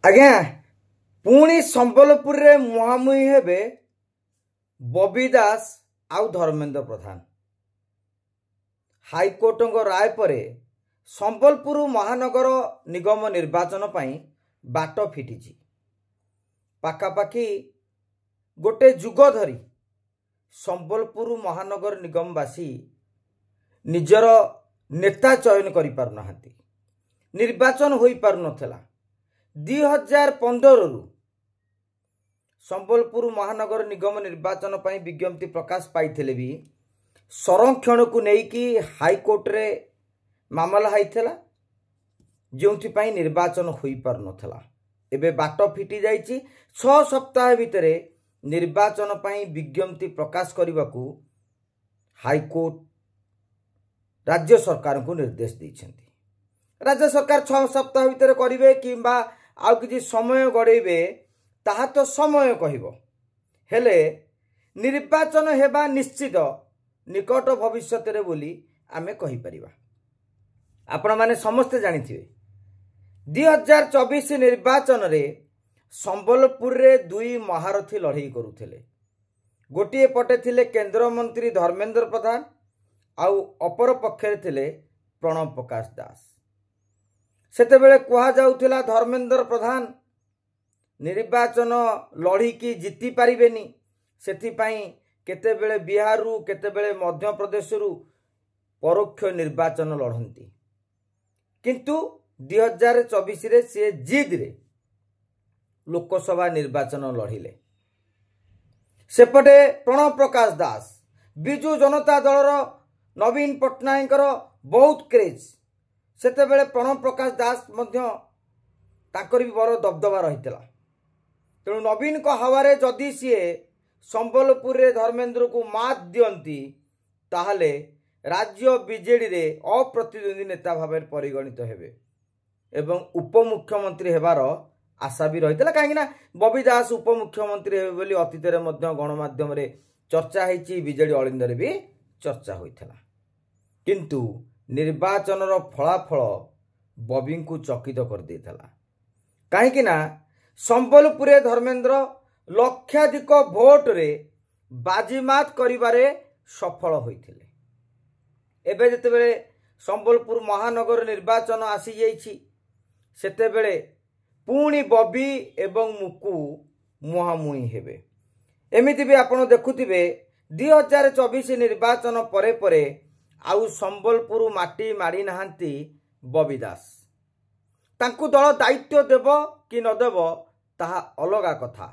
आज्ञा पुणी संबलपुर रे मुहांमुही हेबे बबी दास आउ धर्मेंद्र प्रधान। हाईकोर्ट राय पर संबलपुर महानगर निगम निर्वाचन पई बाट फिटी। पाखापाखि गोटे जुग धरी संबलपुर महानगर निगमवासी निजर नेता चयन करि पारु नाहंती। निर्वाचन होई पारु नथला। 2015 रु संबलपुर महानगर निगम निर्वाचन पई विज्ञप्ति प्रकाश पाइथिले भी संरक्षण को नेकी हाईकोर्ट रे मामला हाइथला जोंथि पई निर्वाचन होई पारु नथला। एबे बाट फिटी जाइछि। 6 सप्ताह भितरे निर्वाचन पई विज्ञप्ति प्रकाश करबाकू हाईकोर्ट राज्य सरकार को निर्देश दैछन्ति। राज्य सरकार 6 सप्ताह भितर करिवे किंबा आउ किछि समय गड़ेबे ताहा तो समय कहिबो। हेले निर्वाचन हेबा निश्चित निकट भविष्य रे बोली आमे कहि परिबा। आपण माने समस्त जानिथिबे 2024 निर्वाचन रे संबलपुर रे दुई महारथी लड़ाई करुथिले। गोटिए पटे थिले केंद्र मंत्री धर्मेंद्र प्रधान आउ अपर पक्षरे थिले प्रणव प्रकाश दास। सेतेबेले कुहा जाउथिला धर्मेंद्र प्रधान निर्वाचन लड़ी की जीति पारिबेनी, सेथिपाई केतेबेले बिहारु केतेबेले मध्य प्रदेश रु परोक्ष निर्वाचन लड़ती। किंतु 2024 रे से जिद रे लोकसभा निर्वाचन लड़िले। सेपटे प्रणव प्रकाश दास बिजु जनता दलर नवीन पट्टनायक बहुत क्रेज। सेतेबेले प्रणव प्रकाश दास मध्य ताकर भी बड़ दबदबा रहितला। तेणु नवीन को हवारे जदि सी संबलपुर रे धर्मेंद्र को मात दियंती ताहले राज्य बीजेडी रे अप्रतिद्वंदी नेता भाव परिगणित हेबे एवं उपमुख्यमंत्री हेबार आशा भी रहितला। काहेकि ना बबी दास उपमुख्यमंत्री हेबे बोली अतीत रे मध्य गणमाध्यम रे चर्चा हेछि, बीजेडी अलिंद रे भी चर्चा होइथला। किंतु निर्वाचन रो फलाफल बबी को चकित कर देथला। काहेकि ना संबलपुर धर्मेंद्र लक्षाधिक भोट रे बाजीमात करिबारे सफल होइथिले। एबे जेतेबेले संबलपुर महानगर निर्वाचन आसी जाइछि सेतेबेले पुणी बबी एवं मुकु मुहांमुही हेबे। एमिति भी आपण देखुथिबे 2024 निर्वाचन परे परे आउ संबलपुर माटी माड़ी नाहंती बबी दास। तांकु दल दायित्व देव कि न देव ताहा अलगा कथा।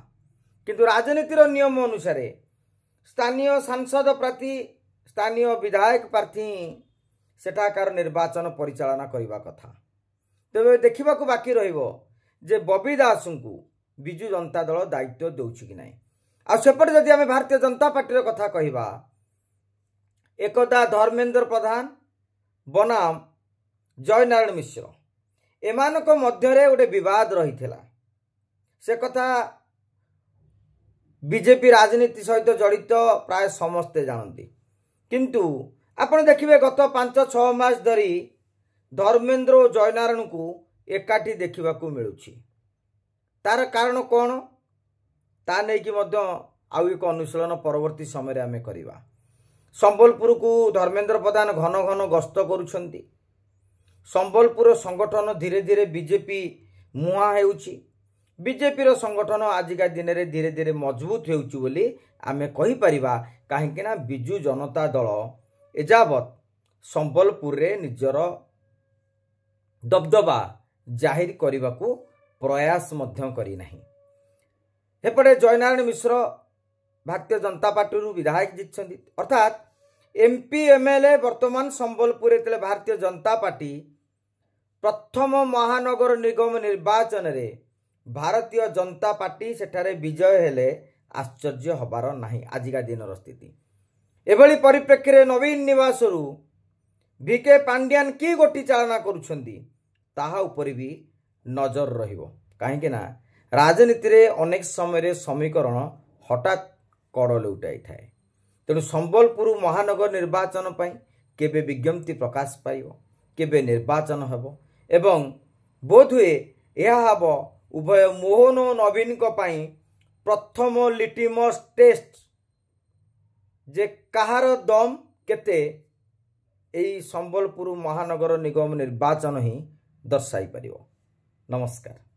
किंतु राजनीतिर नियम अनुसार स्थानीय सांसद प्रार्थी स्थानीय विधायक प्रार्थी सेठाकार निर्वाचन परिचालना करबा कथा। तेबे देखिबाकू बाकी रहिबो जे बबी दास को बिजु जनता दल दायित्व देउछि कि नाही। आ सेपटे जदि आमे भारतीय जनता पार्टी कथा कहिबा एकदा धर्मेंद्र प्रधान बनाम जयनारायण मिश्र एमानक मध्यरे गोटे विवाद रहिथिला। से कथा बीजेपी राजनीति सहित जड़ित प्राय समस्ते जानती। किंतु आपण देखिबे गत 5-6 मास धरी धर्मेंद्र और जयनारायण को एकाठी देखिबाकू मिलुछि। तार कारण कौन ता नै कि मध्य आउ एक अनुशीलन परवर्ती समय रे आमे करिबा। संबलपुर को धर्मेंद्र प्रधान घन घन गस्त करुछंती। संबलपुर संगठन धीरे धीरे बीजेपी मुहा हेउछि। बीजेपी रो संगठन आजिका दिन रे धीरे धीरे मजबूत हेउछि बोली आमे कहि परिबा। काहेकि ना बिजु जनता दल एजावत संबलपुर रे निजर दबदबा जाहिर करबाकू प्रयास मध्य करि नाही। हेपटे जयनारायण मिश्र भारतीय जनता पार्टी रु विधायक जितछन्ति। अर्थात एमपी एमएलए वर्तमान संबलपुर रे भारतीय जनता पार्टी प्रथम महानगर निगम निर्वाचन रे भारतीय जनता पार्टी सेठारे विजय हेले आश्चर्य हबार नाही। आजिका दिनर स्थिति एभली परिप्रेक्षी रे नवीन निवास रु वीके पांड्यान की गोटी चालना करुछन्ति ताहा ऊपर भी नजर रहिबो। काहेकि ना राजनीति रे अनेक समय रे समीकरण हठात कड़ लौटाई थाए। तेणु संबलपुर महानगर निर्वाचन पई केबे विज्ञप्ति प्रकाश पाइबो, केबे निर्वाचन हेबो एवं बोधुए यह हब उभय मोहन और नवीन को पाई प्रथम लिटिमस टेस्ट जे कहार दम केते एई संबलपुर महानगर निगम निर्वाचन ही दर्शाई परियो। नमस्कार।